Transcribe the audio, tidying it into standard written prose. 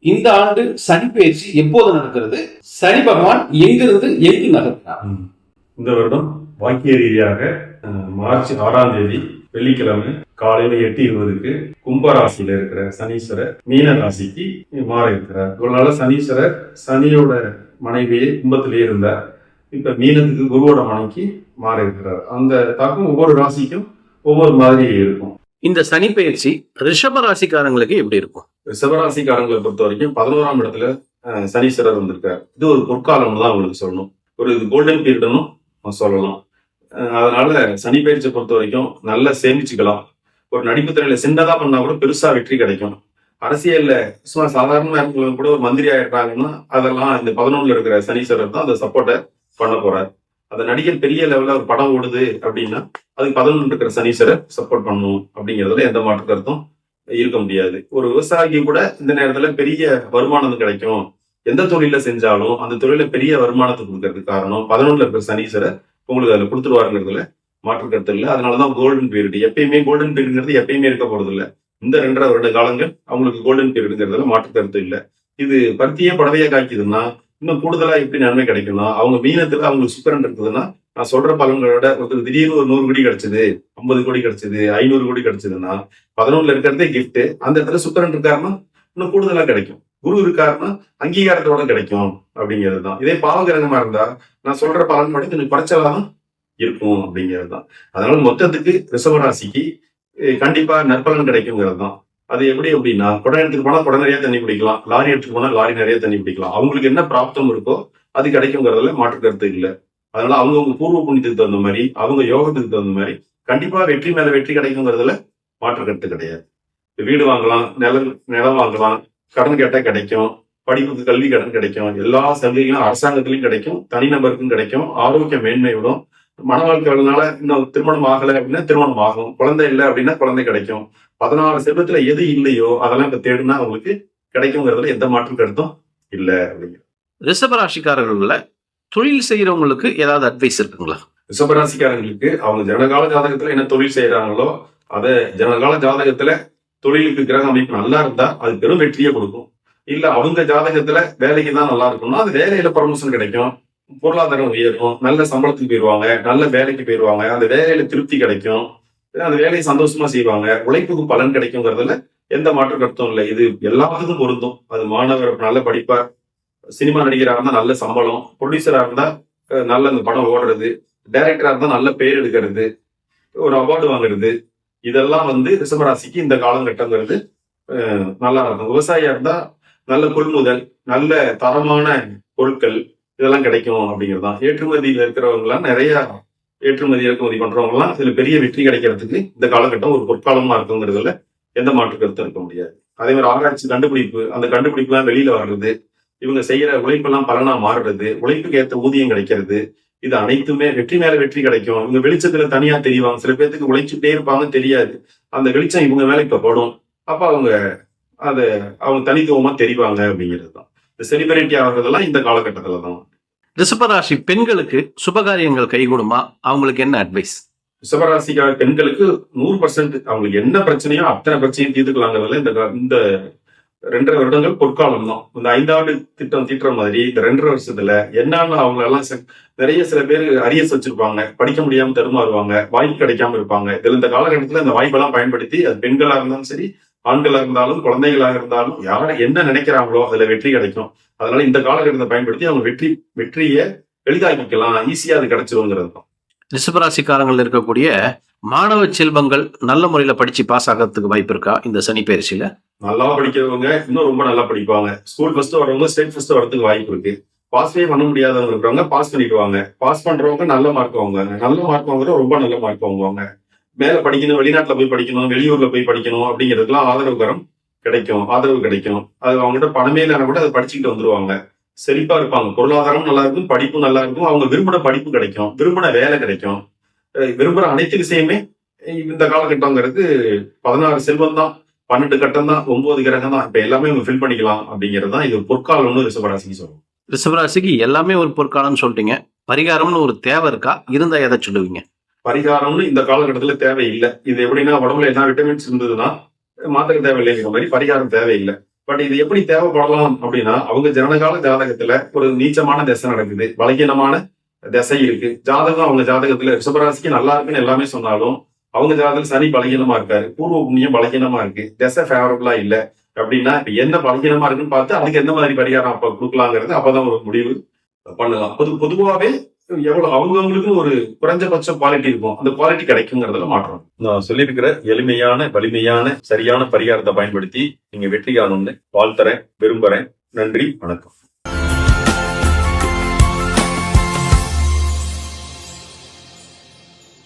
இந்த ஆண்டு சனி பயிற்சி எப்போது நடக்கிறது? சனி பகவான் எங்கிருந்து எங்கு நகர்த்தினார்? இந்த வருடம் வாக்கிய ரீதியாக மார்ச் 6ஆம் தேதி வெள்ளிக்கிழமை காலையில 8:20க்கு கும்பராசியில இருக்கிற சனீஸ்வரர் மீன ராசிக்கு மாற இருக்கிறார். இவ்வளவு நாள சனீஸ்வரர் சனியோட மனைவியே கும்பத்திலேயே இருந்தார். இப்ப மீனத்துக்கு குருவோட மனைவிக்கு மாற இருக்கிறார். அந்த தாக்கம் ஒவ்வொரு ராசிக்கும் ஒவ்வொரு மாதிரி இருக்கும். இந்த சனி பயிற்சி ரிஷப ராசிக்காரங்களுக்கு எப்படி இருக்கும்? ரிஷபராசிக்காரங்களை பொறுத்த வரைக்கும் 11ஆம் இடத்துல சனீஸ்வரர் வந்திருக்காரு. இது ஒரு பொற்காலம்னு தான் உங்களுக்கு சொல்லணும். ஒரு கோல்டன் பீரியட்னு சொல்லலாம். அதனால சனி பயிற்சியை பொறுத்த வரைக்கும் நல்லா சேமிச்சுக்கலாம். ஒரு நடிப்பு துறையில சின்னதா பண்ணா கூட பெருசா வெற்றி கிடைக்கும். அரசியல்ல சும்மா சாதாரண இருக்கிறவங்க கூட ஒரு மந்திரி ஆயிடுறாங்கன்னா அதெல்லாம் இந்த 11ல இருக்கிற சனீஸ்வரர் தான் அந்த சப்போர்ட்டை பண்ண போறாரு. அந்த நடிகர் பெரிய லெவல்ல ஒரு படம் ஓடுது அப்படின்னா அதுக்கு 11 இருக்கிற சனீஸ்வரர் சப்போர்ட் பண்ணணும் அப்படிங்கிறதுல எந்த மாற்று கருத்தும் இருக்க முடியாது. ஒரு விவசாயிக்கு கூட இந்த நேரத்துல பெரிய வருமானம் கிடைக்கும். எந்த தொழில செஞ்சாலும் அந்த தொழில பெரிய வருமானத்தை கொடுக்கறதுக்கு காரணம் 11ல இருக்கிற சனீஸ்வரர் உங்களுக்கு அதுல கொடுத்துருவாருங்கிறதுல மாற்று கருத்து இல்லை. அதனாலதான் கோல்டன் பீரியட். எப்பயுமே கோல்டன் பீரியட்ங்கிறது எப்பயுமே இருக்க போறது இல்லை. இந்த 2.5 வருட காலங்கள் அவங்களுக்கு கோல்டன் பீரியட்ங்கிறதுல மாற்று கருத்து இல்லை. இது பருத்தியே புடவையா காய்க்குதுன்னா இன்னும் கூடுதலா எப்படி நன்மை கிடைக்கும்னா அவங்க மீனத்துல அவங்களுக்கு சுக்கரன் இருக்குதுன்னா நான் சொல்ற பலன்களோட ஒருத்தர் திடீர்னு ஒரு 100 கோடி கிடைச்சது, 50 கோடி கிடைச்சது, 500 கோடி கிடைச்சதுன்னா 11ல இருக்கிறதே கிஃப்ட். அந்த இடத்துல சுக்கரன் இருக்காருன்னா இன்னும் கூடுதலா கிடைக்கும். குரு இருக்காருன்னா அங்கீகாரத்தோட கிடைக்கும் அப்படிங்கிறது தான். இதே பாவகிரகமா இருந்தா நான் சொல்ற பலன் மட்டும் கொஞ்சம் குறைச்சலாதான் இருக்கும் அப்படிங்கிறது தான். அதனால மொத்தத்துக்கு ரிஷபராசிக்கு கண்டிப்பா நற்பலன் கிடைக்குங்கிறது தான். அது எப்படி அப்படின்னா குடம் எடுத்துட்டு போனா குடம் நிறைய தண்ணி குடிக்கலாம், லாரி எடுத்துட்டு போனா லாரி நிறைய தண்ணி குடிக்கலாம். அவங்களுக்கு என்ன பிராப்தம் இருக்கோ அது கிடைக்குங்கிறதுல மாற்று கருத்து இல்லை. அதனால அவங்கவுங்க பூர்வ புண்ணியத்துக்கு தகுந்த மாதிரி அவங்க யோகத்துக்கு தகுந்த மாதிரி கண்டிப்பா வெற்றி மேல வெற்றி கிடைக்குங்கிறதுல மாற்று கருத்து கிடையாது. வீடு வாங்கலாம், நிலம் வாங்கலாம், கடன் கேட்டா கிடைக்கும், படிப்புக்கு கல்வி கடன் கிடைக்கும், எல்லா சலுகைகளும் அரசாங்கத்திலையும் கிடைக்கும், தனிநபருக்கும் கிடைக்கும், ஆரோக்கிய மேன்மை விடும். மன வாழ்க்கைனால இன்னும் திருமணம் ஆகலை அப்படின்னா திருமணம் ஆகும், குழந்தை இல்லை அப்படின்னா குழந்தை கிடைக்கும். 16 செல்வத்துல எது இல்லையோ அதெல்லாம் இப்ப தேடுனா அவங்களுக்கு கிடைக்குங்கிறதுல எந்த மாற்று கருத்தும் இல்லை அப்படிங்கிற. ரிஷபராசிக்காரர்கள்ல தொழில் செய்யறவங்களுக்கு ஏதாவது அட்வைஸ் இருக்குங்களா? ரிஷபராசிக்காரங்களுக்கு அவங்க ஜனகால ஜாதகத்துல என்ன தொழில் செய்யறாங்களோ அதை ஜனகால ஜாதகத்துல தொழிலுக்கு கிரக அமைப்பு நல்லா இருந்தா அது பெரும் வெற்றியை கொடுக்கும். இல்ல அவங்க ஜாதகத்துல வேலைக்கு தான் நல்லா இருக்கும்னா அது வேலையில ப்ரமோஷன் கிடைக்கும், பொருளாதாரம் உயரும், நல்ல சம்பளத்துக்கு போயிடுவாங்க, நல்ல வேலைக்கு போயிடுவாங்க, அந்த வேலையில திருப்தி கிடைக்கும், அந்த வேலையை சந்தோஷமா செய்வாங்க, உழைப்புக்கு பலன் கிடைக்குங்கிறதுல எந்த மாற்று கருத்தும் இல்லை. இது எல்லாத்துக்கும் பொருந்தும். அது மாணவர் நல்ல படிப்பார், சினிமா நடிகராக இருந்தா நல்ல சம்பளம், ப்ரொடியூசரா இருந்தா நல்ல அந்த படம் ஓடுறது, டைரக்டரா இருந்தா நல்ல பேர் எடுக்கிறது, ஒரு அவார்டு வாங்குறது, இதெல்லாம் ரிஷபராசிக்கு இந்த காலகட்டங்கிறது நல்லா இருக்கும். விவசாயியா இருந்தா நல்ல கொள்முதல், நல்ல தரமான பொருட்கள் இதெல்லாம் கிடைக்கும் அப்படிங்கிறது தான். ஏற்றுமதியில இருக்கிறவங்க எல்லாம் நிறைய ஏற்றுமதி இறக்குமதி பண்றவங்க எல்லாம் இதுல பெரிய வெற்றி கிடைக்கிறதுக்கு இந்த காலகட்டம் ஒரு பொற்காலமா இருக்குங்கிறதுல எந்த மாற்று கருத்தும் இருக்க முடியாது. அதே மாதிரி ஆராய்ச்சி கண்டுபிடிப்பு, அந்த கண்டுபிடிப்பு எல்லாம் வெளியில வர்றது, இவங்க செய்யற உழைப்பெல்லாம் பலனா மாறுறது, உழைப்புக்கு ஏற்ற ஊதியம் கிடைக்கிறது, இது அனைத்துமே வெற்றி மேல வெற்றி கிடைக்கும். இவங்க வெளிச்சத்துல தனியா தெரிவாங்க. சில பேர்த்துக்கு உழைச்சுட்டே இருப்பாங்க தெரியாது, அந்த வெளிச்சம் இவங்க மேல இப்ப படும். அப்ப அவங்க தனித்துவமா தெரிவாங்க அப்படிங்கிறது தான். இந்த செலிபிரிட்டி ஆகுறதெல்லாம் இந்த காலகட்டத்துல தான். ரிஷபராசி பெண்களுக்கு சுபகாரியங்கள் கைகூடுமா? அவங்களுக்கு என்ன அட்வைஸ்? ரிஷபராசிக்கார பெண்களுக்கு 100% அவங்களுக்கு என்ன பிரச்சனையோ அத்தனை பிரச்சனையும் தீர்த்துக்கலாங்கிறதுல இந்த 2.5 வருடங்கள் பொற்காலம் தான். இந்த 5 ஆண்டு திட்டம் தீட்டுற மாதிரி இந்த 2.5 வருஷத்துல என்னன்னு அவங்க எல்லாம் நிறைய சில பேர் அரியர்ஸ் வச்சிருப்பாங்க, படிக்க முடியாம தடுமாறுவாங்க, வாய்ப்பு கிடைக்காம இருப்பாங்க. இதுல இந்த காலகட்டத்துல இந்த வாய்ப்பெல்லாம் பயன்படுத்தி அது பெண்களா இருந்தாலும் சரி, ஆண்களா இருந்தாலும், குழந்தைகளாக இருந்தாலும் யாரை என்ன நினைக்கிறாங்களோ அதுல வெற்றி கிடைக்கும். அதனால இந்த காலகட்டத்தை பயன்படுத்தி அவங்க வெற்றியை எளிதாக்கிக்கலாம், ஈஸியா அது கிடைச்சிருங்கிறது தான். ரிஷபராசிக்காரங்கள் இருக்கக்கூடிய மாணவ செல்வங்கள் நல்ல முறையில படிச்சு பாஸ் ஆகிறதுக்கு வாய்ப்பு இருக்கா இந்த சனி பயிற்சியில? நல்லா படிக்கிறவங்க இன்னும் ரொம்ப நல்லா படிப்பாங்க. ஸ்கூல் ஃபர்ஸ்ட் வரவங்க ஸ்டேட் ஃபர்ஸ்ட் வரதுக்கு வாய்ப்பு இருக்கு. பாஸ்வே பண்ண முடியாதவங்க இருக்கிறவங்க பாஸ் பண்ணிடுவாங்க. பாஸ் பண்றவங்க நல்ல மார்க் வாங்குவாங்க, நல்ல மார்க் வாங்குறவங்க ரொம்ப நல்ல மார்க் வாங்குவாங்க. மேல படிக்கணும், வெளிநாட்டுல போய் படிக்கணும், வெளியூர்ல போய் படிக்கணும் அப்படிங்கிறதுக்குலாம் ஆதரவு கிடைக்கும். அது அவங்ககிட்ட பணமே இல்லைன்னா கூட அதை படிச்சுக்கிட்டு வந்துருவாங்க. செழிப்பா இருப்பாங்க, பொருளாதாரம் நல்லா இருக்கும், படிப்பு நல்லா இருக்கும், அவங்க விரும்பின படிப்பு கிடைக்கும், விரும்பின வேலை கிடைக்கும், விரும்புற அனைத்து விஷயமே இந்த காலகட்டங்கிறது 16 செல்வம் தான், 12 கட்டம் தான், 9 கிரகம் தான், இப்ப எல்லாமே இவங்க ஃபில் பண்ணிக்கலாம் அப்படிங்கிறது தான் இது பொற்காலம்னு ரிஷபராசிக்கு சொல்லுவோம். ரிஷபராசிக்கு எல்லாமே ஒரு பொற்காலம்னு சொல்லிட்டீங்க. பரிகாரம்னு ஒரு தேவை இருக்கா? இருந்தா எதை சொல்லுவீங்க? பரிகாரம்னு இந்த காலகட்டத்துல தேவையில்லை. இது எப்படின்னா உடம்புல எல்லா விட்டமின்ஸ் இருந்ததுன்னா மாத்திரை தேவையில்லைங்கிற மாதிரி பரிகாரம் தேவையில்லை. பட் இது எப்படி தேவைப்படலாம் அப்படின்னா, அவங்க ஜனனகால ஜாதகத்துல ஒரு நீச்சமான திசை நடக்குது, பலகீனமான திசை இருக்கு. ஜாதகம் அவங்க ஜாதகத்துல ரிஷபராசிக்கு நல்லா இருக்குன்னு எல்லாமே சொன்னாலும், அவங்க ஜாதகத்துல சனி பலகீனமா இருக்காரு, பூர்வ புண்ணியம் பலகீனமா இருக்கு, திசை ஃபேவரபிளா இல்ல அப்படின்னா, இப்ப என்ன பலகீனமா இருக்குன்னு பார்த்து அதுக்கு எந்த மாதிரி பரிகாரம் அப்ப கொடுக்கலாங்கிறது அப்பதான் ஒரு முடிவு பண்ணலாம். பொதுவாவே எவ்வளவு அவங்கவுங்களுக்கு ஒரு குறைஞ்சபட்ச குவாலிட்டி இருக்கும், அந்த குவாலிட்டி கிடைக்குங்கிறதுல மாற்றம். நான் சொல்லியிருக்கிற எளிமையான வலிமையான சரியான பரிகாரத்தை பயன்படுத்தி நீங்க வெற்றி காணும்னு வாழ்த்துறேன், விரும்புறேன். நன்றி, வணக்கம்.